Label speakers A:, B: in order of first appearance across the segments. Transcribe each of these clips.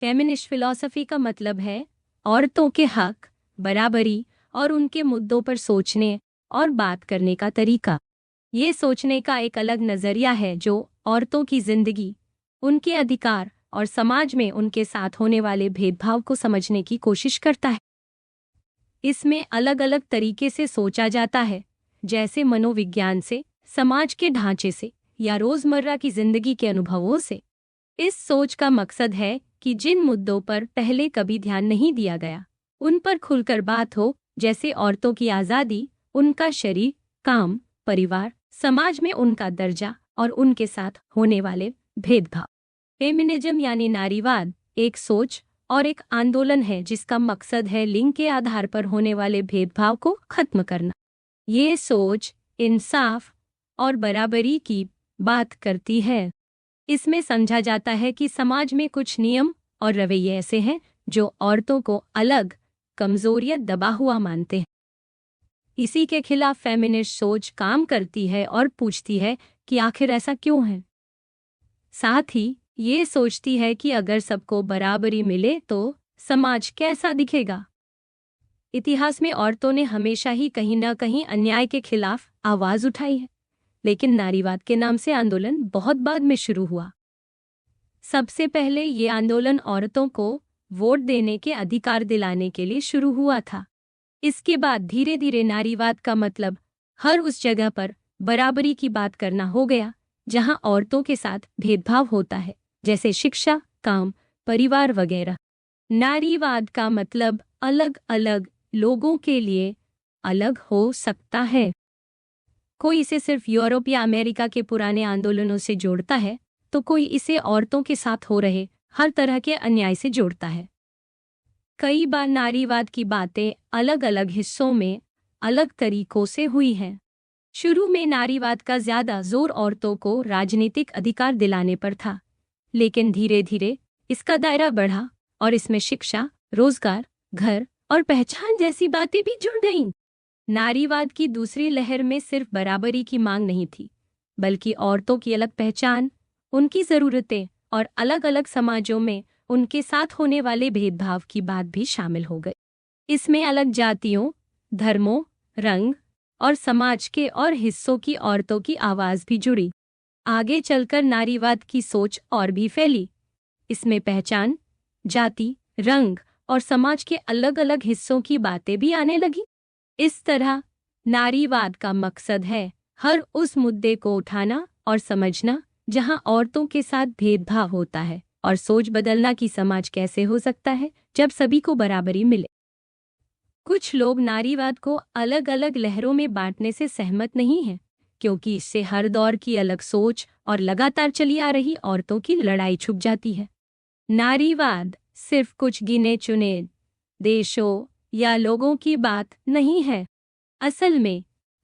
A: Feminist philosophy का मतलब है औरतों के हक, बराबरी और उनके मुद्दों पर सोचने और बात करने का तरीका। ये सोचने का एक अलग नज़रिया है जो औरतों की जिंदगी, उनके अधिकार और समाज में उनके साथ होने वाले भेदभाव को समझने की कोशिश करता है। इसमें अलग अलग तरीके से सोचा जाता है, जैसे मनोविज्ञान से, समाज के ढांचे से या रोजमर्रा की जिंदगी के अनुभवों से। इस सोच का मकसद है कि जिन मुद्दों पर पहले कभी ध्यान नहीं दिया गया, उन पर खुलकर बात हो, जैसे औरतों की आज़ादी, उनका शरीर, काम, परिवार, समाज में उनका दर्जा और उनके साथ होने वाले भेदभाव। फेमिनिज्म यानी नारीवाद एक सोच और एक आंदोलन है जिसका मकसद है लिंग के आधार पर होने वाले भेदभाव को खत्म करना। ये सोच इंसाफ और बराबरी की बात करती है। इसमें समझा जाता है कि समाज में कुछ नियम और रवैये ऐसे हैं जो औरतों को अलग, कमजोर या दबा हुआ मानते हैं। इसी के खिलाफ फेमिनिस्ट सोच काम करती है और पूछती है कि आखिर ऐसा क्यों है। साथ ही ये सोचती है कि अगर सबको बराबरी मिले तो समाज कैसा दिखेगा। इतिहास में औरतों ने हमेशा ही कहीं न कहीं अन्याय के खिलाफ आवाज उठाई है, लेकिन नारीवाद के नाम से आंदोलन बहुत बाद में शुरू हुआ। सबसे पहले ये आंदोलन औरतों को वोट देने के अधिकार दिलाने के लिए शुरू हुआ था। इसके बाद धीरे धीरे नारीवाद का मतलब हर उस जगह पर बराबरी की बात करना हो गया जहां औरतों के साथ भेदभाव होता है, जैसे शिक्षा, काम, परिवार वगैरह। नारीवाद का मतलब अलग अलग लोगों के लिए अलग हो सकता है। कोई इसे सिर्फ यूरोप या अमेरिका के पुराने आंदोलनों से जोड़ता है, तो कोई इसे औरतों के साथ हो रहे हर तरह के अन्याय से जोड़ता है। कई बार नारीवाद की बातें अलग अलग हिस्सों में अलग तरीकों से हुई हैं। शुरू में नारीवाद का ज्यादा जोर औरतों को राजनीतिक अधिकार दिलाने पर था, लेकिन धीरे धीरे इसका दायरा बढ़ा और इसमें शिक्षा, रोजगार, घर और पहचान जैसी बातें भी जुड़ गईं। नारीवाद की दूसरी लहर में सिर्फ बराबरी की मांग नहीं थी, बल्कि औरतों की अलग पहचान, उनकी ज़रूरतें और अलग अलग समाजों में उनके साथ होने वाले भेदभाव की बात भी शामिल हो गई। इसमें अलग जातियों, धर्मों, रंग और समाज के और हिस्सों की औरतों की आवाज़ भी जुड़ी। आगे चलकर नारीवाद की सोच और भी फैली। इसमें पहचान, जाति, रंग और समाज के अलग अलग हिस्सों की बातें भी आने लगी। इस तरह नारीवाद का मकसद है हर उस मुद्दे को उठाना और समझना जहां औरतों के साथ भेदभाव होता है, और सोच बदलना कि समाज कैसे हो सकता है जब सभी को बराबरी मिले। कुछ लोग नारीवाद को अलग अलग लहरों में बांटने से सहमत नहीं हैं, क्योंकि इससे हर दौर की अलग सोच और लगातार चली आ रही औरतों की लड़ाई छुप जाती है। नारीवाद सिर्फ कुछ गिने चुने देशों या लोगों की बात नहीं है। असल में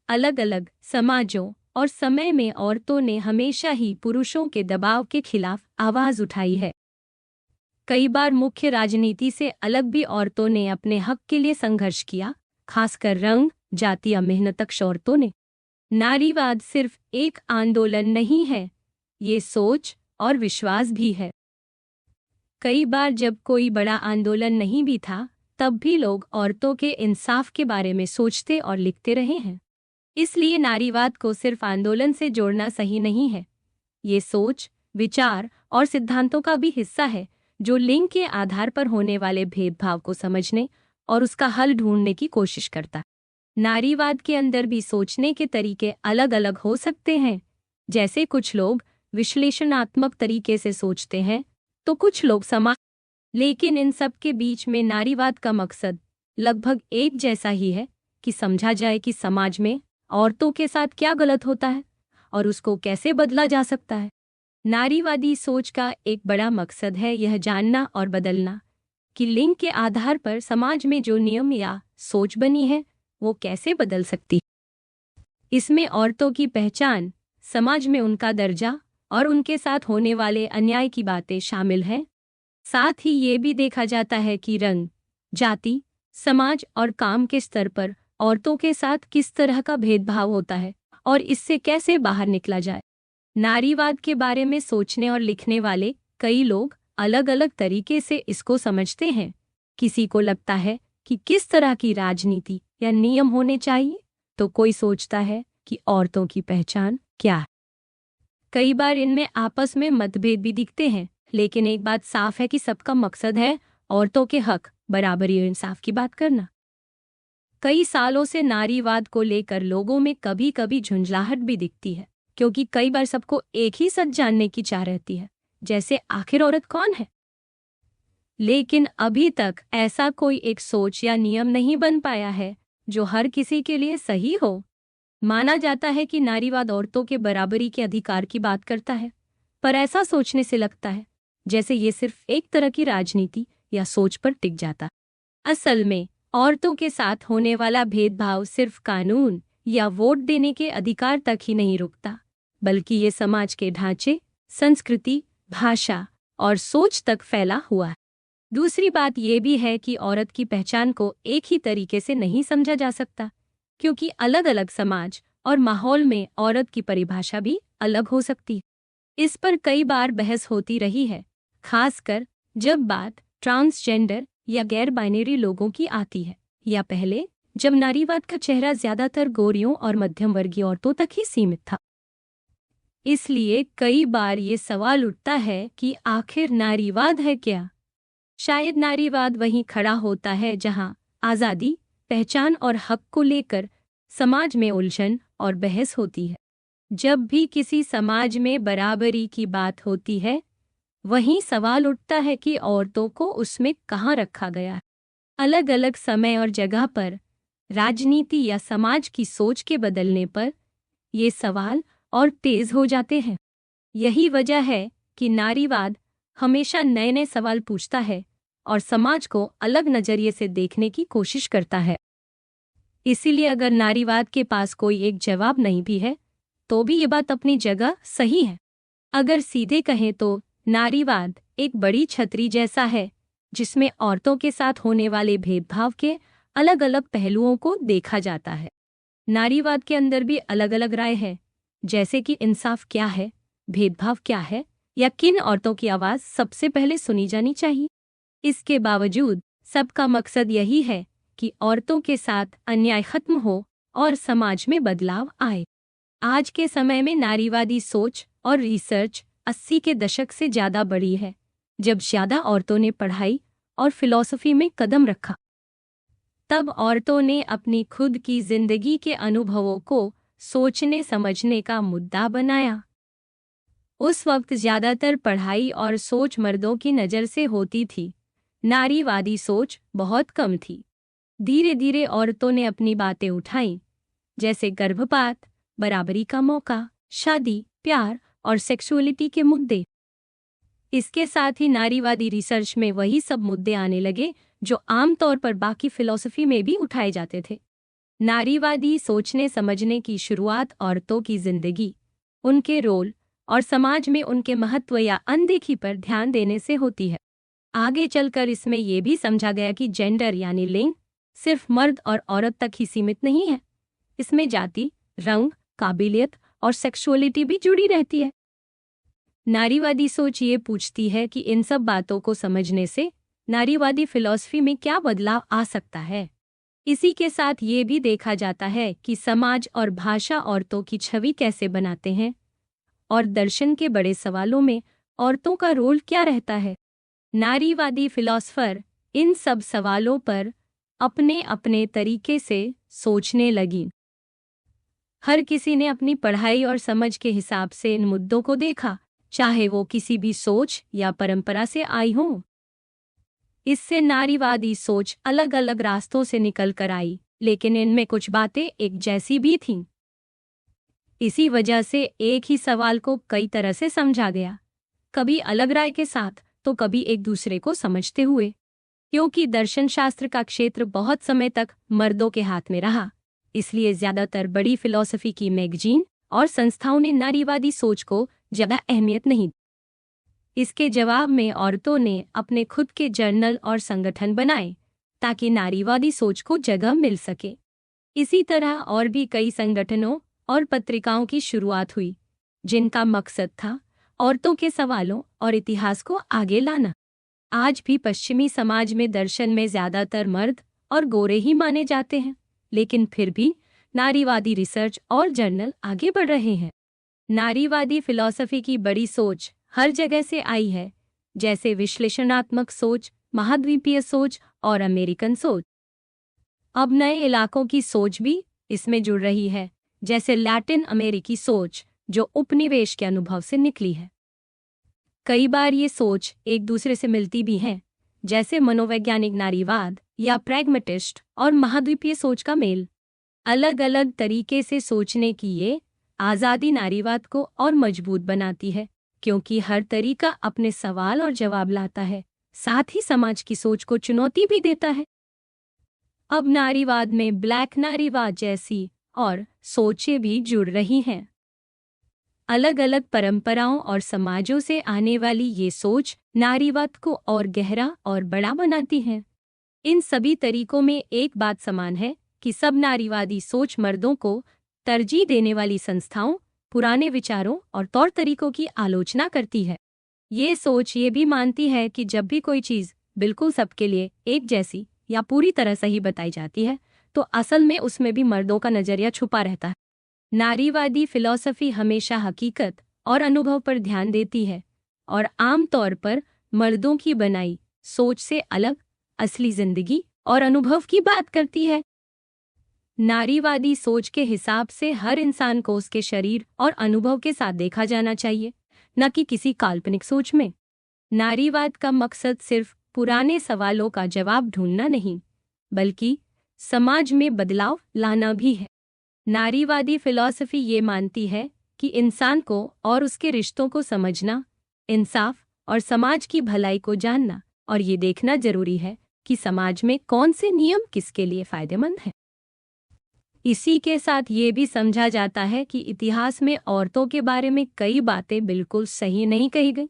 A: अलग अलग समाजों और समय में औरतों ने हमेशा ही पुरुषों के दबाव के खिलाफ आवाज उठाई है। कई बार मुख्य राजनीति से अलग भी औरतों ने अपने हक के लिए संघर्ष किया, खासकर रंग, जाति या मेहनतकश औरतों ने। नारीवाद सिर्फ एक आंदोलन नहीं है, ये सोच और विश्वास भी है। कई बार जब कोई बड़ा आंदोलन नहीं भी था, तब भी लोग औरतों के इंसाफ के बारे में सोचते और लिखते रहे हैं। इसलिए नारीवाद को सिर्फ आंदोलन से जोड़ना सही नहीं है। ये सोच, विचार और सिद्धांतों का भी हिस्सा है जो लिंग के आधार पर होने वाले भेदभाव को समझने और उसका हल ढूंढने की कोशिश करता है। नारीवाद के अंदर भी सोचने के तरीके अलग अलग हो सकते हैं। जैसे कुछ लोग विश्लेषणात्मक तरीके से सोचते हैं, तो कुछ लोग समाज। लेकिन इन सब के बीच में नारीवाद का मकसद लगभग एक जैसा ही है कि समझा जाए कि समाज में औरतों के साथ क्या गलत होता है और उसको कैसे बदला जा सकता है। नारीवादी सोच का एक बड़ा मकसद है यह जानना और बदलना कि लिंग के आधार पर समाज में जो नियम या सोच बनी है वो कैसे बदल सकती है। इसमें औरतों की पहचान, समाज में उनका दर्जा और उनके साथ होने वाले अन्याय की बातें शामिल हैं। साथ ही ये भी देखा जाता है कि रंग, जाति, समाज और काम के स्तर पर औरतों के साथ किस तरह का भेदभाव होता है और इससे कैसे बाहर निकला जाए। नारीवाद के बारे में सोचने और लिखने वाले कई लोग अलग अलग तरीके से इसको समझते हैं। किसी को लगता है कि किस तरह की राजनीति या नियम होने चाहिए, तो कोई सोचता है कि औरतों की पहचान क्या है। कई बार इनमें आपस में मतभेद भी दिखते हैं, लेकिन एक बात साफ है कि सबका मकसद है औरतों के हक, बराबरी और इंसाफ की बात करना। कई सालों से नारीवाद को लेकर लोगों में कभी कभी झुंझलाहट भी दिखती है, क्योंकि कई बार सबको एक ही सच जानने की चाह रहती है, जैसे आखिर औरत कौन है। लेकिन अभी तक ऐसा कोई एक सोच या नियम नहीं बन पाया है जो हर किसी के लिए सही हो। माना जाता है कि नारीवाद औरतों के बराबरी के अधिकार की बात करता है, पर ऐसा सोचने से लगता है जैसे ये सिर्फ एक तरह की राजनीति या सोच पर टिक जाता। असल में औरतों के साथ होने वाला भेदभाव सिर्फ कानून या वोट देने के अधिकार तक ही नहीं रुकता, बल्कि ये समाज के ढांचे, संस्कृति, भाषा और सोच तक फैला हुआ है। दूसरी बात यह भी है कि औरत की पहचान को एक ही तरीके से नहीं समझा जा सकता, क्योंकि अलग अलग समाज और माहौल में औरत की परिभाषा भी अलग हो सकती है। इस पर कई बार बहस होती रही है, खासकर जब बात ट्रांसजेंडर या गैर बाइनरी लोगों की आती है, या पहले जब नारीवाद का चेहरा ज्यादातर गोरियों और मध्यम वर्गीय औरतों तक ही सीमित था। इसलिए कई बार ये सवाल उठता है कि आखिर नारीवाद है क्या। शायद नारीवाद वहीं खड़ा होता है जहां आज़ादी, पहचान और हक को लेकर समाज में उलझन और बहस होती है। जब भी किसी समाज में बराबरी की बात होती है, वहीं सवाल उठता है कि औरतों को उसमें कहाँ रखा गया है। अलग अलग समय और जगह पर राजनीति या समाज की सोच के बदलने पर ये सवाल और तेज हो जाते हैं। यही वजह है कि नारीवाद हमेशा नए नए सवाल पूछता है और समाज को अलग नजरिए से देखने की कोशिश करता है। इसीलिए अगर नारीवाद के पास कोई एक जवाब नहीं भी है, तो भी ये बात अपनी जगह सही है। अगर सीधे कहें तो नारीवाद एक बड़ी छतरी जैसा है, जिसमें औरतों के साथ होने वाले भेदभाव के अलग अलग पहलुओं को देखा जाता है। नारीवाद के अंदर भी अलग अलग राय है, जैसे कि इंसाफ क्या है, भेदभाव क्या है, या किन औरतों की आवाज़ सबसे पहले सुनी जानी चाहिए। इसके बावजूद सबका मकसद यही है कि औरतों के साथ अन्याय खत्म हो और समाज में बदलाव आए। आज के समय में नारीवादी सोच और रिसर्च 80 के दशक से ज़्यादा बढ़ी है, जब ज़्यादा औरतों ने पढ़ाई और फिलॉसफी में कदम रखा। तब औरतों ने अपनी खुद की जिंदगी के अनुभवों को सोचने समझने का मुद्दा बनाया। उस वक्त ज़्यादातर पढ़ाई और सोच मर्दों की नज़र से होती थी, नारीवादी सोच बहुत कम थी। धीरे धीरे औरतों ने अपनी बातें उठाईं, जैसे गर्भपात, बराबरी का मौका, शादी, प्यार और सेक्सुअलिटी के मुद्दे। इसके साथ ही नारीवादी रिसर्च में वही सब मुद्दे आने लगे जो आमतौर पर बाकी फिलॉसफी में भी उठाए जाते थे। नारीवादी सोचने समझने की शुरुआत औरतों की जिंदगी, उनके रोल और समाज में उनके महत्व या अनदेखी पर ध्यान देने से होती है। आगे चलकर इसमें यह भी समझा गया कि जेंडर यानी लिंग सिर्फ मर्द और औरत तक ही सीमित नहीं है, इसमें जाति, रंग, काबिलियत और सेक्सुअलिटी भी जुड़ी रहती है। नारीवादी सोच ये पूछती है कि इन सब बातों को समझने से नारीवादी फिलॉसफी में क्या बदलाव आ सकता है। इसी के साथ ये भी देखा जाता है कि समाज और भाषा औरतों की छवि कैसे बनाते हैं और दर्शन के बड़े सवालों में औरतों का रोल क्या रहता है। नारीवादी फिलॉसफर इन सब सवालों पर अपने अपने तरीके से सोचने लगी। हर किसी ने अपनी पढ़ाई और समझ के हिसाब से इन मुद्दों को देखा, चाहे वो किसी भी सोच या परंपरा से आई हो। इससे नारीवादी सोच अलग अलग रास्तों से निकल कर आई, लेकिन इनमें कुछ बातें एक जैसी भी थीं। इसी वजह से एक ही सवाल को कई तरह से समझा गया, कभी अलग राय के साथ तो कभी एक दूसरे को समझते हुए। क्योंकि दर्शन शास्त्र का क्षेत्र बहुत समय तक मर्दों के हाथ में रहा, इसलिए ज्यादातर बड़ी फिलॉसफी की मैगजीन और संस्थाओं ने नारीवादी सोच को ज्यादा अहमियत नहीं दी। इसके जवाब में औरतों ने अपने खुद के जर्नल और संगठन बनाए ताकि नारीवादी सोच को जगह मिल सके। इसी तरह और भी कई संगठनों और पत्रिकाओं की शुरुआत हुई, जिनका मकसद था औरतों के सवालों और इतिहास को आगे लाना। आज भी पश्चिमी समाज में दर्शन में ज्यादातर मर्द और गोरे ही माने जाते हैं, लेकिन फिर भी नारीवादी रिसर्च और जर्नल आगे बढ़ रहे हैं। नारीवादी फिलॉसफी की बड़ी सोच हर जगह से आई है, जैसे विश्लेषणात्मक सोच, महाद्वीपीय सोच और अमेरिकन सोच। अब नए इलाकों की सोच भी इसमें जुड़ रही है, जैसे लैटिन अमेरिकी सोच, जो उपनिवेश के अनुभव से निकली है। कई बार ये सोच एक दूसरे से मिलती भी है, जैसे मनोवैज्ञानिक नारीवाद या प्रैग्मेटिस्ट और महाद्वीपीय सोच का मेल। अलग अलग तरीके से सोचने की ये आज़ादी नारीवाद को और मजबूत बनाती है, क्योंकि हर तरीका अपने सवाल और जवाब लाता है, साथ ही समाज की सोच को चुनौती भी देता है। अब नारीवाद में ब्लैक नारीवाद जैसी और सोचें भी जुड़ रही हैं। अलग अलग परंपराओं और समाजों से आने वाली ये सोच नारीवाद को और गहरा और बड़ा बनाती है। इन सभी तरीकों में एक बात समान है कि सब नारीवादी सोच मर्दों को तरजीह देने वाली संस्थाओं, पुराने विचारों और तौर तरीकों की आलोचना करती है। ये सोच ये भी मानती है कि जब भी कोई चीज़ बिल्कुल सबके लिए एक जैसी या पूरी तरह सही बताई जाती है, तो असल में उसमें भी मर्दों का नजरिया छुपा रहता है। नारीवादी फिलॉसफी हमेशा हकीकत और अनुभव पर ध्यान देती है और आमतौर पर मर्दों की बनाई सोच से अलग असली जिंदगी और अनुभव की बात करती है। नारीवादी सोच के हिसाब से हर इंसान को उसके शरीर और अनुभव के साथ देखा जाना चाहिए, न कि किसी काल्पनिक सोच में। नारीवाद का मकसद सिर्फ पुराने सवालों का जवाब ढूंढना नहीं, बल्कि समाज में बदलाव लाना भी है। नारीवादी फिलॉसफी ये मानती है कि इंसान को और उसके रिश्तों को समझना, इंसाफ और समाज की भलाई को जानना और ये देखना जरूरी है कि समाज में कौन से नियम किसके लिए फायदेमंद हैं। इसी के साथ ये भी समझा जाता है कि इतिहास में औरतों के बारे में कई बातें बिल्कुल सही नहीं कही गई।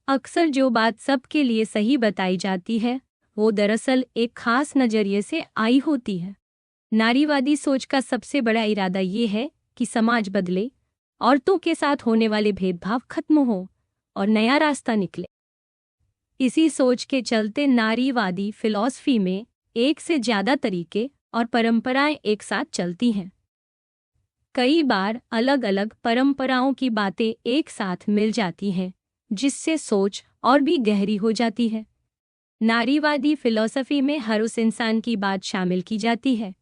A: अक्सर जो बात सबके लिए सही बताई जाती है, वो दरअसल एक खास नजरिए से आई होती है। नारीवादी सोच का सबसे बड़ा इरादा ये है कि समाज बदले, औरतों के साथ होने वाले भेदभाव खत्म हो और नया रास्ता निकले। इसी सोच के चलते नारीवादी फिलॉसफी में एक से ज्यादा तरीके और परंपराएं एक साथ चलती हैं। कई बार अलग अलग परंपराओं की बातें एक साथ मिल जाती हैं, जिससे सोच और भी गहरी हो जाती है। नारीवादी फिलॉसफी में हर उस इंसान की बात शामिल की जाती है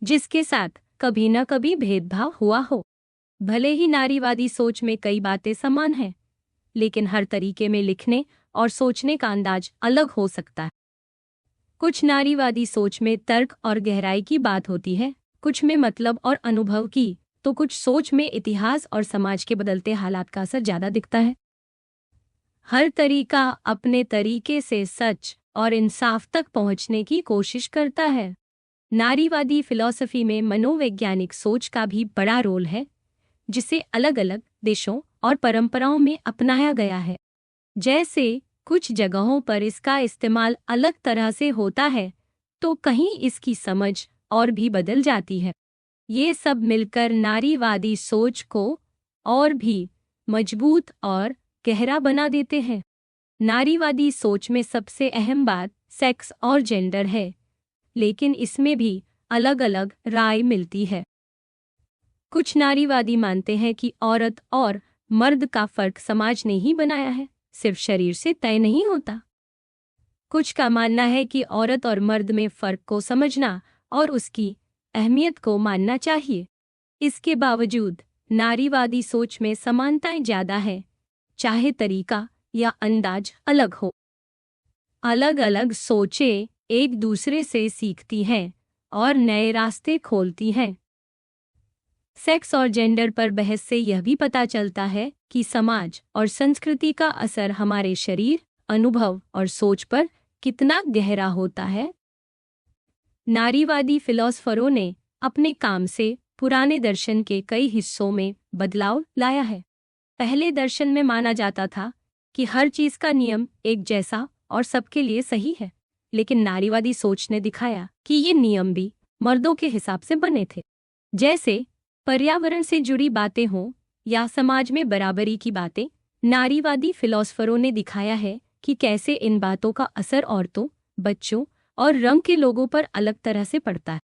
A: जिसके साथ कभी न कभी भेदभाव हुआ हो। भले ही नारीवादी सोच में कई बातें समान हैं, लेकिन हर तरीके में लिखने और सोचने का अंदाज अलग हो सकता है। कुछ नारीवादी सोच में तर्क और गहराई की बात होती है, कुछ में मतलब और अनुभव की, तो कुछ सोच में इतिहास और समाज के बदलते हालात का असर ज्यादा दिखता है। हर तरीका अपने तरीके से सच और इंसाफ तक पहुंचने की कोशिश करता है। नारीवादी फिलॉसफी में मनोवैज्ञानिक सोच का भी बड़ा रोल है, जिसे अलग अलग देशों और परंपराओं में अपनाया गया है। जैसे कुछ जगहों पर इसका इस्तेमाल अलग तरह से होता है, तो कहीं इसकी समझ और भी बदल जाती है। ये सब मिलकर नारीवादी सोच को और भी मजबूत और गहरा बना देते हैं। नारीवादी सोच में सबसे अहम बात सेक्स और जेंडर है, लेकिन इसमें भी अलग अलग राय मिलती है। कुछ नारीवादी मानते हैं कि औरत और मर्द का फर्क समाज ने ही बनाया है, सिर्फ शरीर से तय नहीं होता। कुछ का मानना है कि औरत और मर्द में फर्क को समझना और उसकी अहमियत को मानना चाहिए। इसके बावजूद नारीवादी सोच में समानताएं ज्यादा है, चाहे तरीका या अंदाज अलग हो। अलग अलग सोचें एक दूसरे से सीखती हैं और नए रास्ते खोलती हैं। सेक्स और जेंडर पर बहस से यह भी पता चलता है कि समाज और संस्कृति का असर हमारे शरीर, अनुभव और सोच पर कितना गहरा होता है। नारीवादी फिलॉसफरों ने अपने काम से पुराने दर्शन के कई हिस्सों में बदलाव लाया है। पहले दर्शन में माना जाता था कि हर चीज का नियम एक जैसा और सबके लिए सही है, लेकिन नारीवादी सोच ने दिखाया कि ये नियम भी मर्दों के हिसाब से बने थे। जैसे पर्यावरण से जुड़ी बातें हों या समाज में बराबरी की बातें, नारीवादी फिलोसफरों ने दिखाया है कि कैसे इन बातों का असर औरतों, बच्चों और रंग के लोगों पर अलग तरह से पड़ता है।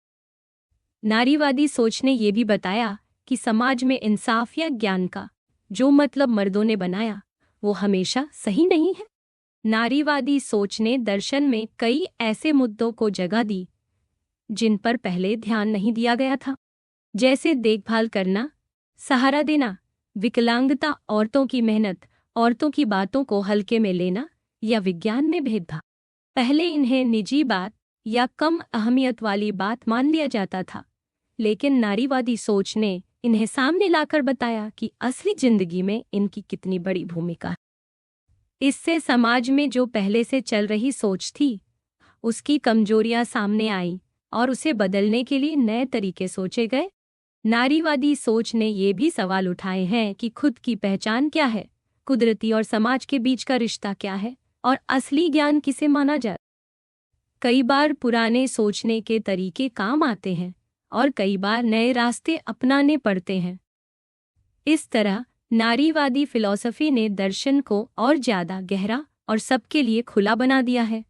A: नारीवादी सोच ने यह भी बताया कि समाज में इंसाफ या ज्ञान का जो मतलब मर्दों ने बनाया वो हमेशा सही नहीं है। नारीवादी सोच ने दर्शन में कई ऐसे मुद्दों को जगह दी जिन पर पहले ध्यान नहीं दिया गया था, जैसे देखभाल करना, सहारा देना, विकलांगता, औरतों की मेहनत, औरतों की बातों को हल्के में लेना या विज्ञान में भेदभाव। पहले इन्हें निजी बात या कम अहमियत वाली बात मान लिया जाता था, लेकिन नारीवादी सोच ने इन्हें सामने लाकर बताया कि असली जिंदगी में इनकी कितनी बड़ी भूमिका है। इससे समाज में जो पहले से चल रही सोच थी उसकी कमजोरियां सामने आई और उसे बदलने के लिए नए तरीके सोचे गए। नारीवादी सोच ने ये भी सवाल उठाए हैं कि खुद की पहचान क्या है, कुदरती और समाज के बीच का रिश्ता क्या है और असली ज्ञान किसे माना जाए। कई बार पुराने सोचने के तरीके काम आते हैं और कई बार नए रास्ते अपनाने पड़ते हैं। इस तरह नारीवादी फिलॉसफी ने दर्शन को और ज्यादा गहरा और सबके लिए खुला बना दिया है।